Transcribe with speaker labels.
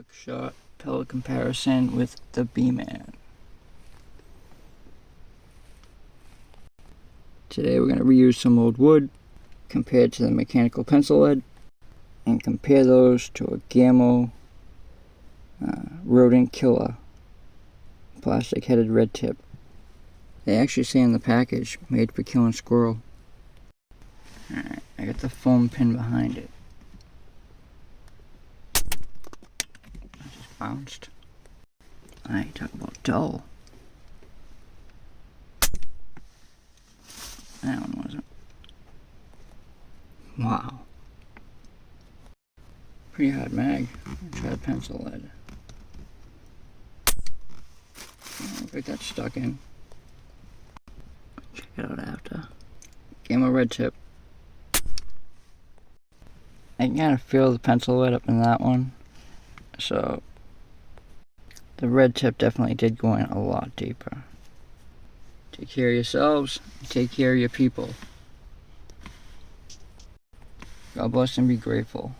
Speaker 1: Quick shot pellet comparison with the B-Man. Today we're going to reuse some old wood compared to the mechanical pencil lead and compare those to a Gamo rodent killer plastic headed red tip. They actually say in the package, made for killing squirrel. Alright, I got the foam pin behind it. I just bounced. Alright, talk about dull. That one wasn't. Wow. Pretty hard mag. Try a pencil lead. Looks like that's stuck in. Check it out after. Gamo red tip. I can kind of feel the pencil lead up in that one. So the red tip definitely did go in a lot deeper. Take care of yourselves. Take care of your people. God bless and be grateful.